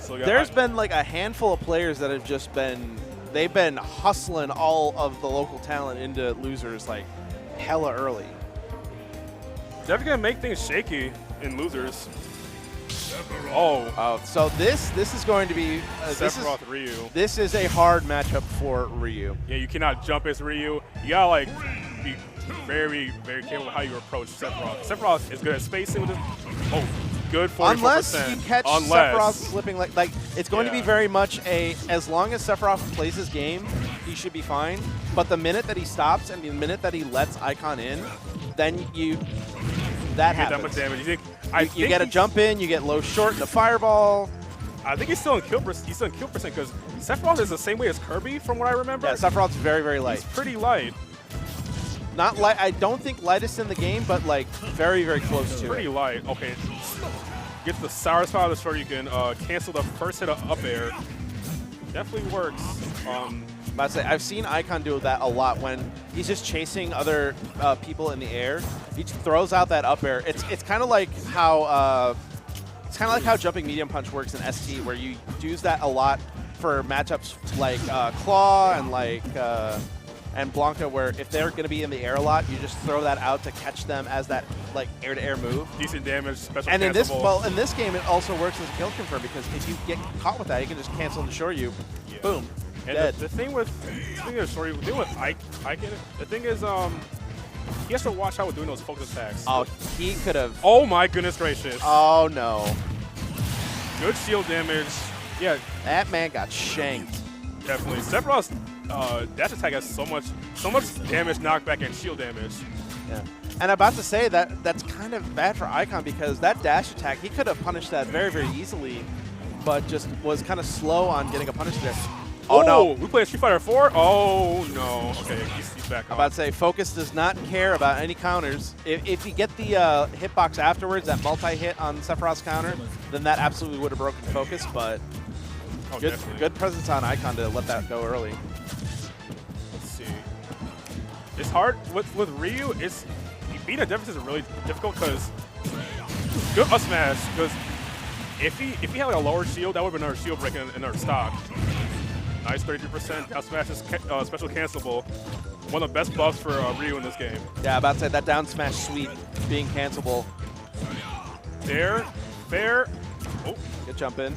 So, yeah, There's been like a handful of players that have just been, they've been hustling all of the local talent into losers like hella early. Definitely going to make things shaky in losers. Oh. So this is going to be Sephiroth Ryu. This is a hard matchup for Ryu. Yeah, you cannot jump as Ryu. You gotta like be very, very careful with how you approach Sephiroth. Sephiroth is good at spacing with his good 44%. Unless you catch Sephiroth slipping like it's going to be very much as long as Sephiroth plays his game, he should be fine. But the minute that he stops and the minute that he lets Ikan in, then that happens. That much damage. You get a jump in, you get low short in the fireball. I think he's still in kill percent. He's still in kill percent because Sephiroth is the same way as Kirby, from what I remember. Yeah, Sephiroth's very, very light. He's pretty light. Not light. I don't think lightest in the game, but like very, very close to pretty light. Okay. Get the sour spot of the short. You can cancel the first hit of up air. Definitely works. I'd say I've seen Ikan do that a lot when he's just chasing other people in the air. He throws out that up air. It's kind of like how jumping medium punch works in ST, where you use that a lot for matchups like Claw and like and Blanca, where if they're going to be in the air a lot, you just throw that out to catch them as that like air-to-air move. Decent damage, special. And in this game, it also works as a kill confirm because if you get caught with that, you can just cancel and shore you. Yeah. Boom. And the thing with Ikan, the thing is, he has to watch out with doing those focus attacks. Oh, he could have. Oh my goodness gracious. Oh no. Good shield damage. Yeah. That man got shanked. Definitely. Sephiroth's dash attack has so much damage, knockback, and shield damage. Yeah. And I'm about to say that's kind of bad for Ikan because that dash attack, he could have punished that very, very easily, but just was kind of slow on getting a punish there. Oh, no. We played Street Fighter 4? Oh, no. Okay, he's back on. I'm about to say, Focus does not care about any counters. If you get the hitbox afterwards, that multi-hit on Sephiroth's counter, then that absolutely would have broken Focus, but good presence on Ikan to let that go early. Let's see. It's hard. With Ryu, beating a deficit is really difficult because good up smash, because if he had like a lower shield, that would have been another shield break and another stock. Nice 33%. Down smash is special cancelable. One of the best buffs for Ryu in this game. Yeah, about to say that down smash sweep being cancelable. There, fair. Oh, good jump in.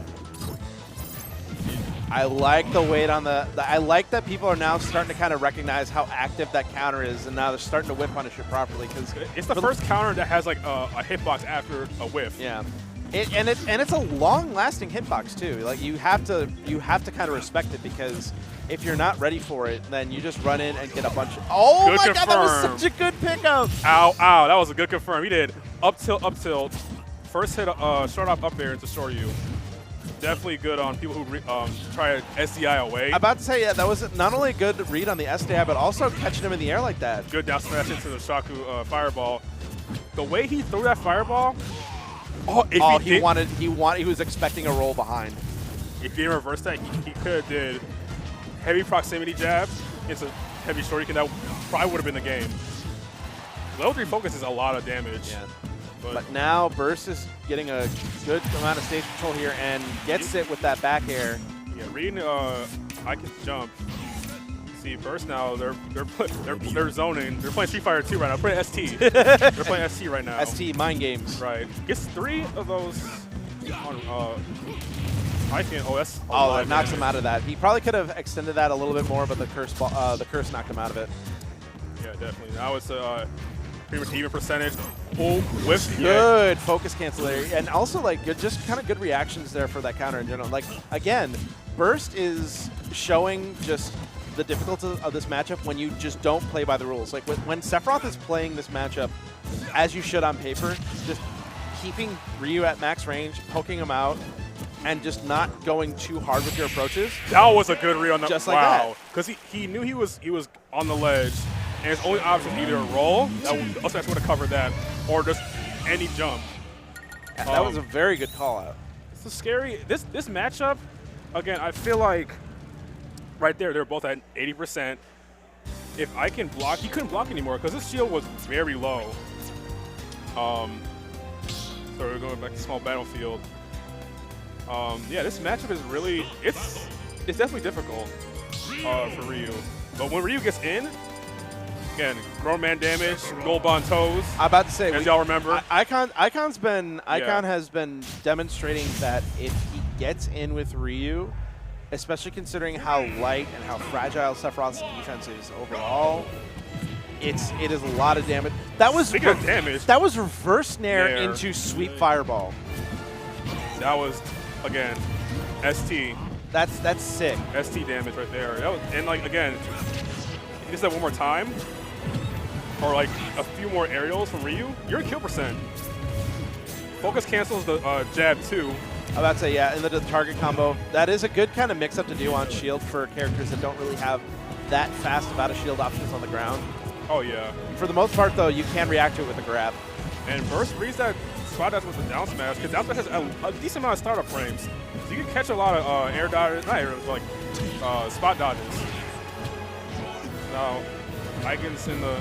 I like the weight on I like that people are now starting to kind of recognize how active that counter is, and now they're starting to whip punish it properly because it's the first counter that has like a hitbox after a whiff. Yeah. And it's a long-lasting hitbox too. Like you have to kind of respect it because if you're not ready for it, then you just run in and get a bunch of. Oh good my confirm. God, that was such a good pickup! Ow, ow, that was a good confirm. He did up tilt. First hit short up air into short you. Definitely good on people who try SDI away. I'm about to say, yeah, that was not only a good read on the SDI, but also catching him in the air like that. Good down smash into the Shaku fireball. The way he threw that fireball. He was expecting a roll behind. If he reversed that, he could have did heavy proximity jab into heavy short. That probably would have been the game. Level 3 focus is a lot of damage. Yeah. But now Burst is getting a good amount of stage control here and gets it with that back air. Yeah, reading I can jump. See, Burst now they're zoning. They're playing Street Fighter 2 right now. They're playing ST. They're playing ST right now. ST mind games. Right. Gets 3 of those on Ikan. That knocks him out of that. He probably could have extended that a little bit more, but the curse knocked him out of it. Yeah, definitely. Now it's pretty much even percentage. Oh, whiff. Good focus cancel there. And also like just kind of good reactions there for that counter in general. Like again, Burst is showing just the difficulty of this matchup when you just don't play by the rules. Like when Sephiroth is playing this matchup, as you should on paper, just keeping Ryu at max range, poking him out, and just not going too hard with your approaches. That was a good read on that. Just like that. Because he knew he was on the ledge, and his only option was either a roll, that would have covered that, or just any jump. That was a very good call out. It's a scary. This matchup, again, I feel like right there, they're both at 80%. If I can block, he couldn't block anymore because his shield was very low. So we're going back to small battlefield. Yeah, this matchup is really it's definitely difficult for Ryu. But when Ryu gets in, again, grown man damage, gold bond toes. I'm about to say, as y'all remember, Icon has been demonstrating that if he gets in with Ryu, especially considering how light and how fragile Sephiroth's defense is overall, it is a lot of damage. That was speaking of damage, that was reverse nair into sweep fireball. That was, again, ST. That's sick. ST damage right there. That was, and like again, if you just that one more time, or like a few more aerials from Ryu, you're in kill percent. Focus cancels the jab too. I'm about to say, yeah, and the target combo. That is a good kind of mix-up to do on shield for characters that don't really have that fast amount of shield options on the ground. Oh, yeah. For the most part, though, you can react to it with a grab. And Burst reads that spot dash with the down smash, because down smash has a decent amount of startup frames. So you can catch a lot of air dodges, not air, like spot dodges. Now, Ikan's in the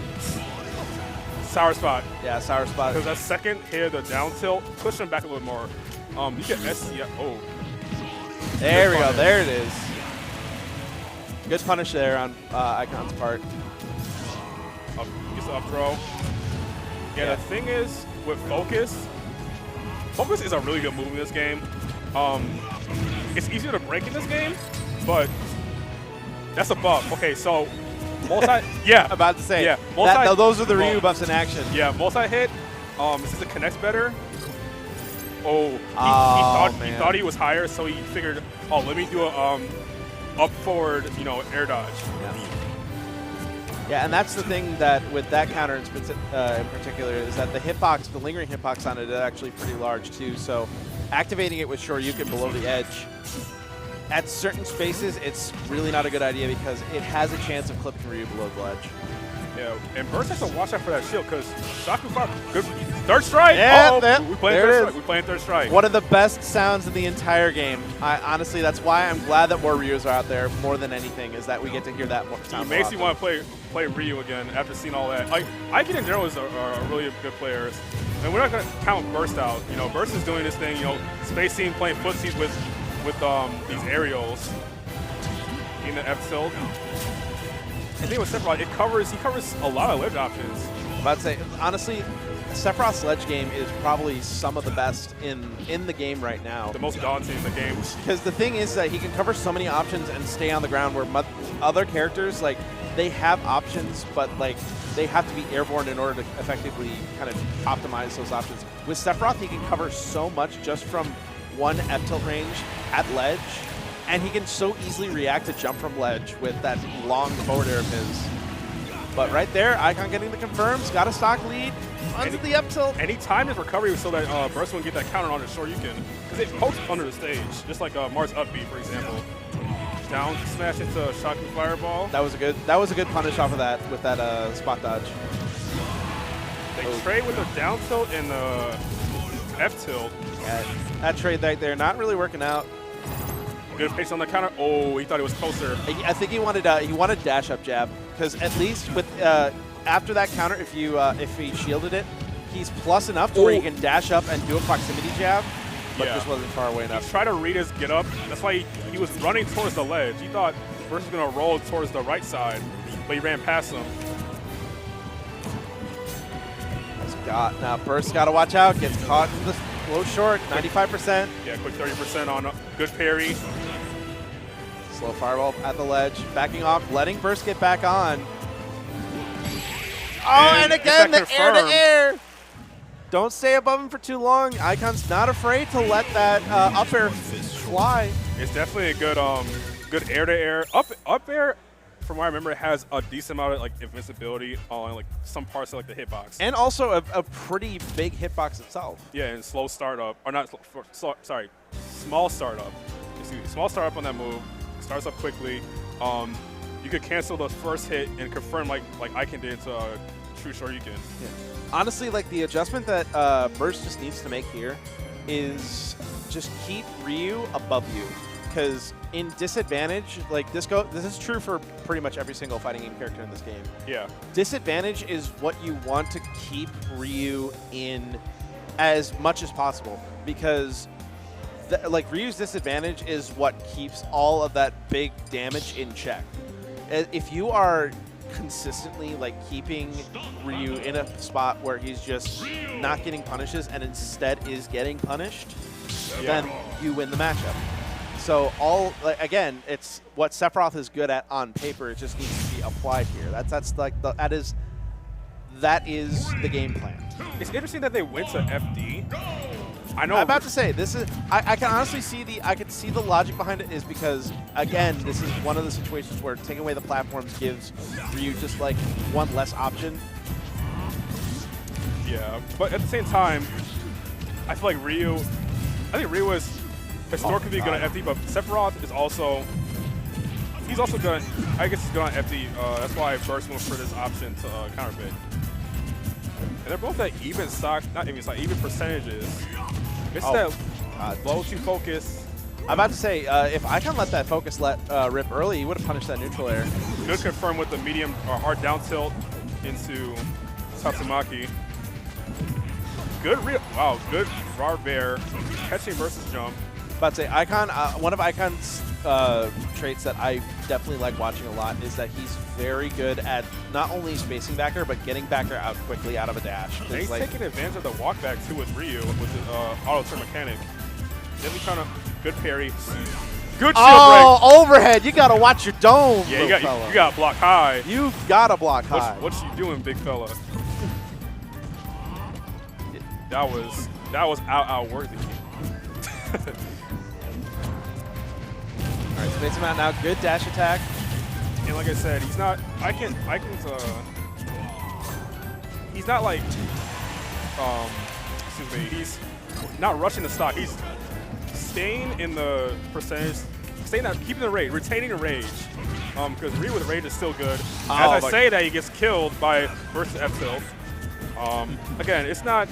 sour spot. Yeah, sour spot. Because that second hit, the down tilt, push him back a little more. You get SC. Oh. There we go. There it is. Good punish there on Icon's part. Gets the up throw. Yeah, the thing is, with Focus is a really good move in this game. It's easier to break in this game, but that's a buff. Okay, so yeah. About to say, yeah, those are the Ryu buffs in action. Yeah, multi-hit. Since it connects better. Oh, he thought he was higher, so he figured, oh, let me do a up forward, air dodge. Yeah, and that's the thing that with that counter in particular is that the hitbox, the lingering hitbox on it is actually pretty large too. So activating it with Shoryuken below the edge, at certain spaces, it's really not a good idea because it has a chance of clipping Ryu below the ledge. Yeah, and Burst has to watch out for that shield because Shaku Fire, good third strike. Yeah, we playing third strike. We playing third strike. One of the best sounds in the entire game. Honestly, that's why I'm glad that more Ryus are out there more than anything. Is that we get to hear that more sound. It makes you want to play Ryu again after seeing all that. Like Ikan in general is a really good player, and we're not gonna count Burst out. Burst is doing this thing. Spacing, playing footsies with these aerials in the F tilt. The thing with Sephiroth, he covers a lot of ledge options. I'm about to say, honestly, Sephiroth's ledge game is probably some of the best in the game right now. The most daunting in the game. Because the thing is that he can cover so many options and stay on the ground where other characters, like, they have options, but, like, they have to be airborne in order to effectively kind of optimize those options. With Sephiroth, he can cover so much just from one F-tilt range at ledge. And he can so easily react to jump from ledge with that long forward air of his. But right there, Icon getting the confirms, got a stock lead, under the up tilt. And he timed his recovery so that Burst wouldn't get that counter on the Shoryuken. Because it poked under the stage, just like Mars up B, for example. Down smash into Shaku Fireball. That was a good punish off of that with that spot dodge. They trade with the down tilt and the F tilt. Yeah, that trade right there, not really working out. Good pace on the counter. Oh, he thought it was closer. I think he wanted dash up jab because at least with after that counter, if he shielded it, he's plus enough to where he can dash up and do a proximity jab, but just wasn't far away enough. He tried to read his get up. That's why he was running towards the ledge. He thought Burst was going to roll towards the right side, but he ran past him. Now Burst got to watch out. Gets caught in the low short, 95%. Yeah, quick 30% on good parry. Slow fireball at the ledge, backing off, letting Burst get back on. Oh, and again, the air-to-air. Don't stay above him for too long. Icon's not afraid to let that up air fly. It's definitely a good air-to-air. Up air, from what I remember, it has a decent amount of invincibility on some parts of the hitbox. And also a pretty big hitbox itself. Yeah, and slow startup, or not, sorry, small startup. Excuse me, small startup on that move. Starts up quickly. You could cancel the first hit and confirm like Ikan did to true Shoryuken. Yeah. Honestly, the adjustment that Burst just needs to make here is just keep Ryu above you. Because in disadvantage, this is true for pretty much every single fighting game character in this game. Yeah. Disadvantage is what you want to keep Ryu in as much as possible. Because like Ryu's disadvantage is what keeps all of that big damage in check. If you are consistently like keeping Ryu in a spot where he's just not getting punishes and instead is getting punished, then you win the matchup. So again, it's what Sephiroth is good at on paper. It just needs to be applied here. That is the game plan. It's interesting that they went to FD. I know. I'm about to say this is. I can honestly see the logic behind it is because again, this is one of the situations where taking away the platforms gives Ryu just like one less option. Yeah, but at the same time, I feel like Ryu. I think Ryu is historically good at FD, but Sephiroth is also. He's also good. I guess he's good on FD. That's why I first went for this option to counterpick. And they're both at even stock, not even stock, even percentages. It's that low to focus. I'm about to say, if Ikan let that focus rip early, he would have punished that neutral air. Good confirm with the medium or hard down tilt into Tatsumaki. Good good raw bear catching versus jump. About to say, Ikan, one of Ikan's traits that I definitely like watching a lot is that he's very good at not only spacing backer, but getting backer out quickly out of a dash. And he's taking advantage of the walk back too with Ryu with his auto turn mechanic. Definitely trying to good parry. Good shield break. Overhead! You gotta watch your dome. Yeah, you got block high. You've gotta block high. What's you doing, big fella? That was out worthy. All right, space him out now. Good dash attack. And like I said, he's not. Ikan's he's not like. Excuse me. He's not rushing the stock. He's staying in the percentage, keeping the rage, retaining the rage. Because Ryu with rage is still good. As I say that, he gets killed by versus F tilt. Again, it's not.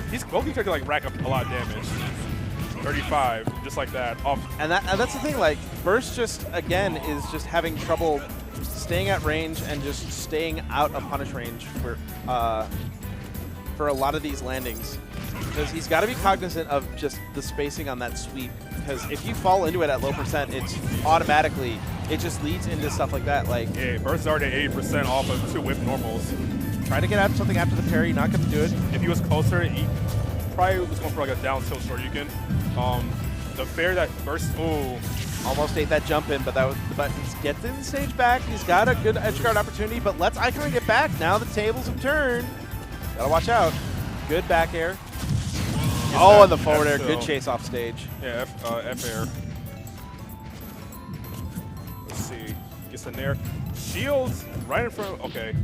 He's both can like rack up a lot of damage. 35, just like that. And that's the thing, like, Burst just, again, is just having trouble staying at range and just staying out of punish range for a lot of these landings. Because he's got to be cognizant of just the spacing on that sweep. Because if you fall into it at low percent, it's automatically, it just leads into stuff like that. Like, yeah, Burst is already at 80% off of 2 whip normals. Try to get out something after the parry, not going to do it. If he was closer, he probably was going for like a down tilt Shoryuken. The fair that Burst, almost ate that jump in, but he gets in the stage back. He's got a good edge guard opportunity, but lets Ikan get back. Now the tables have turned. Gotta watch out. Good back air. And the forward air. Good chase off stage. Yeah, F air. Let's see. Gets in there. Shields right in front. Okay.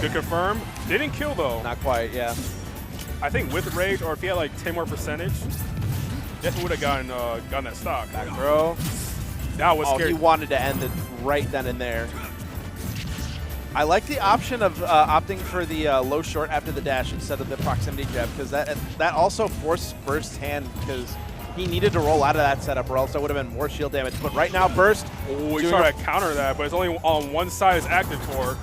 Good confirm. Didn't kill though. Not quite. Yeah. I think with rage, or if he had like 10 more percentage, definitely would have gotten that stock. Back throw. That was scary. He wanted to end it right then and there. I like the option of opting for the low short after the dash instead of the proximity jab, because that also forced Burst's hand, because he needed to roll out of that setup or else it would have been more shield damage. But right now, Burst. Oh, he's trying to counter that, but it's only on one side is active for.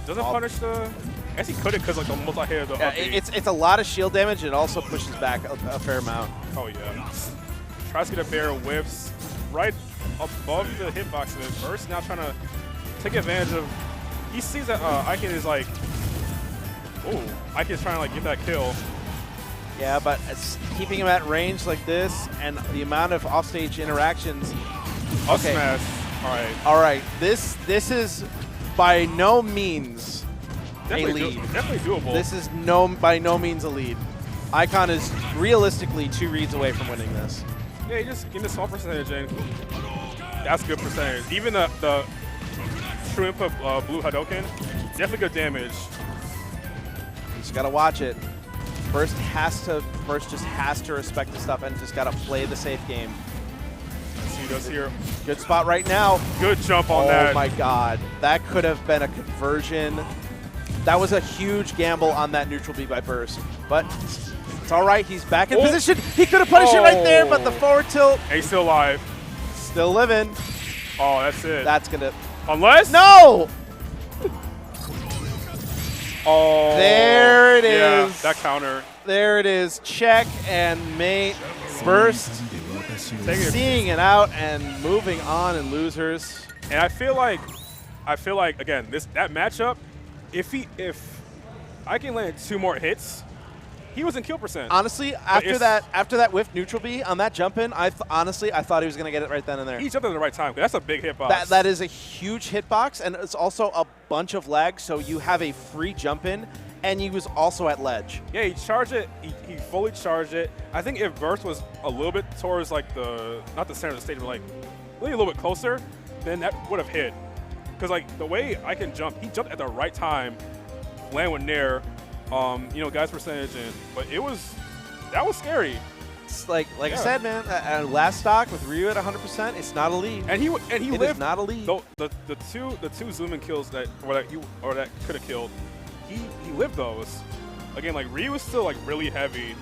Doesn't punish the. I guess he couldn't because like the multi-hit of the it's a lot of shield damage and it also pushes back a fair amount. Oh yeah. Tries to get a bear, whiffs right above the hitbox of it. Burst now trying to take advantage of. He sees that Ikan is like, Ikan's trying to like get that kill. Yeah, but it's keeping him at range like this and the amount of offstage interactions. Up smash. All right. This is by no means a lead. Definitely doable. This is by no means a lead. Ikan is realistically 2 reads away from winning this. Yeah, you just give me a small percentage and that's good percentage. Even the true input blue Hadoken, definitely good damage. You just gotta watch it. Burst just has to respect the stuff and just gotta play the safe game. Let's see who does here. Good spot right now. Good jump on that. Oh my god. That could have been a conversion. That was a huge gamble on that neutral B by Burst. But it's all right. He's back in position. He could have punished it right there, but the forward tilt. And he's still alive. Still living. Oh, that's it. That's going to. Unless. No! Oh, There it yeah, is. that counter. There it is. Check and mate. Burst. Taking it. Seeing it out and moving on in losers. And I feel like again, that matchup, if Ikan landed 2 more hits, he was in kill percent. Honestly, after that whiff neutral B on that jump in, honestly I thought he was gonna get it right then and there. He jumped at the right time. That's a big hitbox. That is a huge hitbox, and it's also a bunch of lag, so you have a free jump in, and he was also at ledge. Yeah, he charged it. He fully charged it. I think if burst was a little bit towards like not the center of the stage, but like really a little bit closer, then that would have hit. Because like the way I can jump, he jumped at the right time, land with nair, guys percentage, but that was scary. It's like I said, man. Last stock with Ryu at 100%, it's not a lead. And he It lived. is not a lead. The two zoom in kills that could have killed, he lived those. Again, like Ryu was still like really heavy,